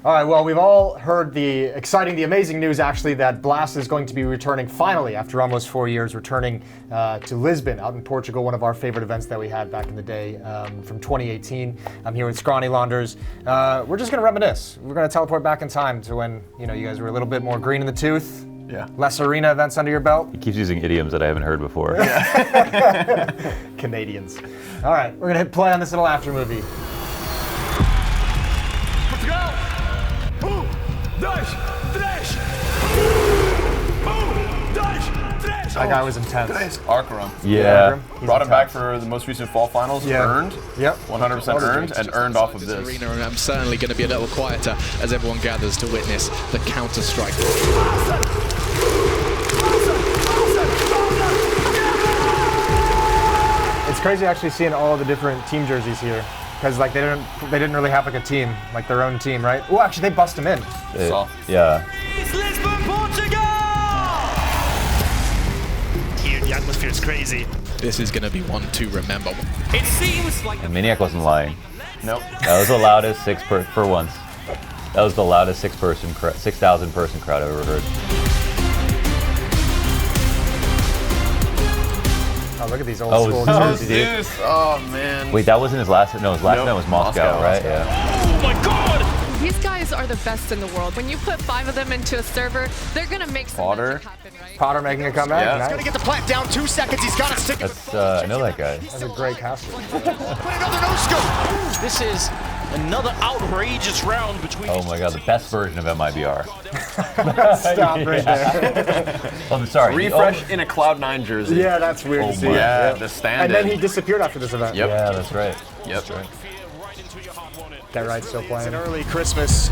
All right, well, we've all heard the amazing news, actually, that Blast is going to be returning finally after almost 4 years, returning to Lisbon out in Portugal, one of our favorite events that we had back in the day from 2018. I'm here with Scrawny, launders. We're just going to reminisce. We're going to teleport back in time to when you guys were a little bit more green in the tooth. Yeah. Less arena events under your belt. He keeps using idioms that I haven't heard before. Yeah. Canadians. All right, we're going to hit play on this little after movie. That guy was intense. Arkarum. Yeah. Brought him back for the most recent fall finals. Yeah. Earned. Yep. 100% earned and earned off of this. Arena, and I'm certainly going to be a little quieter as everyone gathers to witness the counter-strike. It's crazy actually seeing all the different team jerseys here. Because like they didn't really have like a team, like their own team, right? Oh, actually they bust them in. Yeah. It's Lisbon, Portugal! Here, the atmosphere is crazy. This is going to be one to remember. It seems like And Maniac wasn't lying. Nope. That was the loudest for once. That was the loudest 6,000 person crowd I've ever heard. Oh, look at these old school jerseys. Oh man. Wait, that wasn't his last. No, his last event was Moscow, right? Moscow. Yeah. oh my god! These guys are the best in the world. When you put 5 of them into a server, they're gonna make some Potter. magic happen, right? Potter making a comeback. Yeah. Nice. Gonna get the plant down 2 seconds. He's got to stick. That's I know that guy. That's a great caster. Put another no scope. This is another outrageous round between. Oh my god, the best version of MIBR. Stop right there. Oh, I'm sorry. Refresh in a Cloud9 jersey. Yeah, that's weird to see. my. Yeah, Yep. the stand. And then he disappeared after this event. Yep. Yeah, that's right. Yep. That's right. That right, still playing. An early Christmas.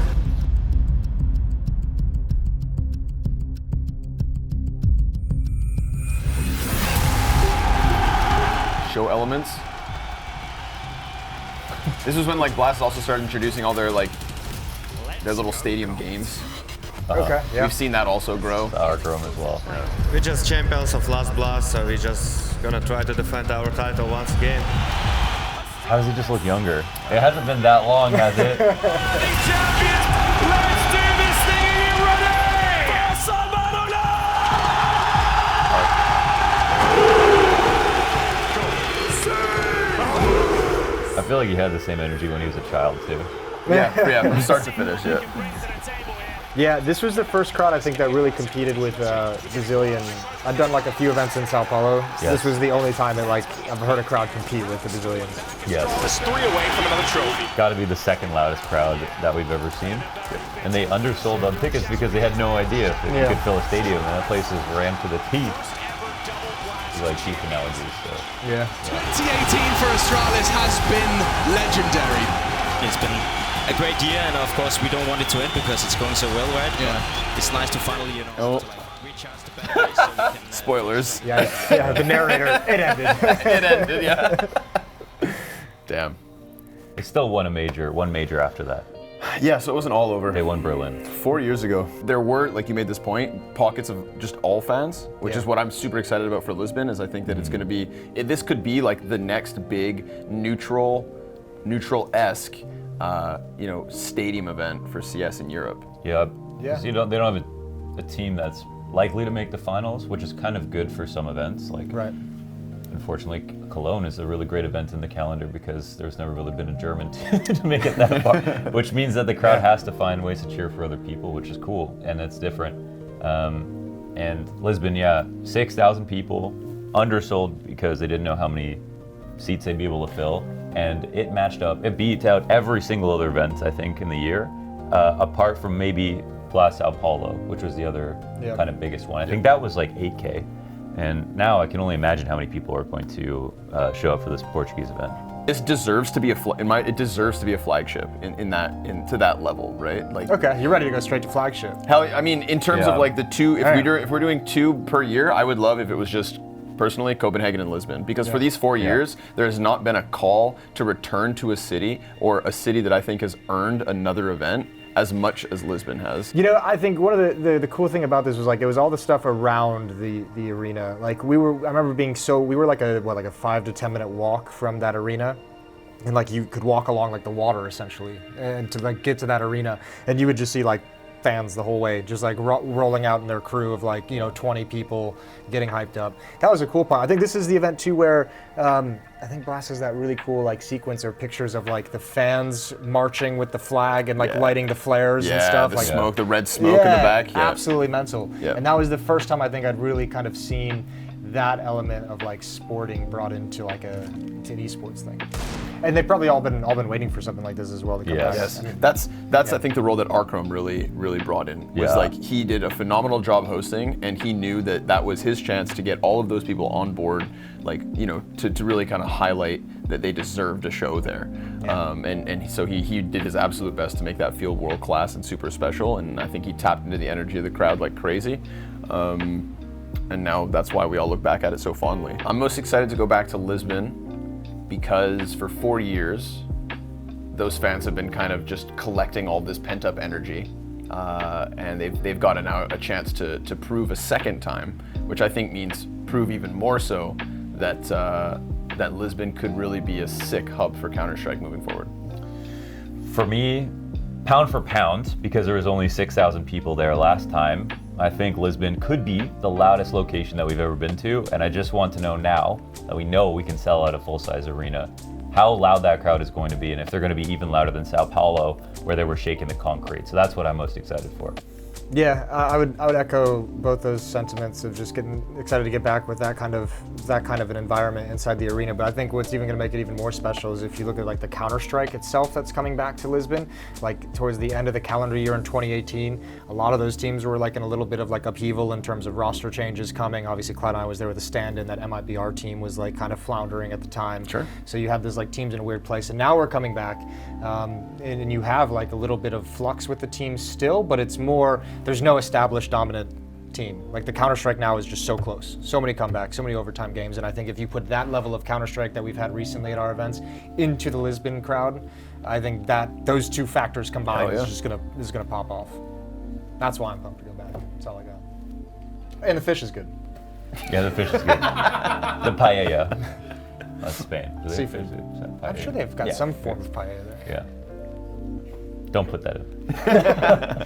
Show elements. This was when like Blast also started introducing all their little stadium games. Okay, yeah. We've seen that also grow. Arkarum as well. We're just champions of Last Blast, so we're just gonna try to defend our title once again. How does he just look younger? It hasn't been that long, has it? I feel like he had the same energy when he was a child too. Yeah, from start to finish, yeah. Yeah, this was the first crowd I think that really competed with Brazilian. I've done like a few events in Sao Paulo. Yes. This was the only time that I've heard a crowd compete with the Brazilians. Yes. Just 3 away from another trophy. Got to be the second loudest crowd that we've ever seen. And they undersold on tickets because they had no idea if you could fill a stadium, and that place is rammed to the teeth. Like cheap analogies. So. Yeah. 2018 for Astralis has been legendary. It's been a great year, and of course we don't want it to end because it's going so well, right? Yeah. But it's nice to finally, reach out to better so we can, Spoilers. Yeah, the narrator, it ended. It ended, yeah. Damn. They still won one major after that. Yeah, so it wasn't all over. They won Berlin. 4 years ago, there were, like you made this point, pockets of just all fans, which is what I'm super excited about for Lisbon, is I think that it's going to be, this could be like the next big neutral-esque, stadium event for CS in Europe. Yeah. Yeah. They don't have a team that's likely to make the finals, which is kind of good for some events. Like, Right. Unfortunately, Cologne is a really great event in the calendar because there's never really been a German to make it that far, which means that the crowd has to find ways to cheer for other people, which is cool, and it's different. And Lisbon, 6,000 people, undersold because they didn't know how many seats they'd be able to fill, and it matched up. It beat out every single other event, I think, in the year, apart from maybe Blast Sao Paulo, which was the other kind of biggest one. I think that was like 8K. And now I can only imagine how many people are going to show up for this Portuguese event. This deserves to be it deserves to be a flagship to that level, right? Like, Okay, you're ready to go straight to flagship. hell, I mean, in terms of like the two, if we're doing 2 per year, I would love if it was just personally Copenhagen and Lisbon, because for these 4 years, there has not been a call to return to a city or a city that I think has earned another event as much as Lisbon has. You know, I think one of the cool thing about this was like it was all the stuff around the arena. Like I remember being we were like a 5 to 10 minute walk from that arena, and like you could walk along like the water essentially, and to like get to that arena, and you would just see like fans the whole way, just like rolling out in their crew of like 20 people getting hyped up. That was a cool part. I think this is the event too where I think Blast has that really cool like sequence or pictures of like the fans marching with the flag and like lighting the flares and stuff. The like smoke, the red smoke in the back. Yeah, absolutely mental. Yeah. And that was the first time I think I'd really kind of seen that element of like sporting brought into like an esports thing. And they've probably all been waiting for something like this as well to come back. Yes, that's I think the role that Archrome really brought in was like he did a phenomenal job hosting, and he knew that was his chance to get all of those people on board, like to really kind of highlight that they deserved a show there. And so he did his absolute best to make that feel world class and super special, and I think he tapped into the energy of the crowd like crazy. And now that's why we all look back at it so fondly. I'm most excited to go back to Lisbon because for 4 years, those fans have been kind of just collecting all this pent-up energy, and they've gotten now a chance to prove a second time, which I think means prove even more so that Lisbon could really be a sick hub for Counter-Strike moving forward. For me, pound for pound, because there was only 6,000 people there last time, I think Lisbon could be the loudest location that we've ever been to, and I just want to know now that we know we can sell out a full-size arena, how loud that crowd is going to be, and if they're going to be even louder than Sao Paulo, where they were shaking the concrete. So that's what I'm most excited for. Yeah, I would echo both those sentiments of just getting excited to get back with that kind of an environment inside the arena. But I think what's even going to make it even more special is if you look at like the Counter-Strike itself that's coming back to Lisbon, like towards the end of the calendar year in 2018, a lot of those teams were like in a little bit of like upheaval in terms of roster changes coming. Obviously, Cloud9 was there with a stand-in. That MIBR team was like kind of floundering at the time. Sure. So you have these like teams in a weird place, and now we're coming back, and you have like a little bit of flux with the teams still, but it's more. There's no established dominant team. Like the Counter-Strike now is just so close. So many comebacks, so many overtime games, and I think if you put that level of Counter-Strike that we've had recently at our events into the Lisbon crowd, I think that those two factors combined is gonna pop off. That's why I'm pumped to go back. That's all I got. And the fish is good. Yeah, the fish is good. The paella. That's Spain. Do they have Seafood. fish? I'm sure they've got some form of paella there. Yeah. Don't put that in.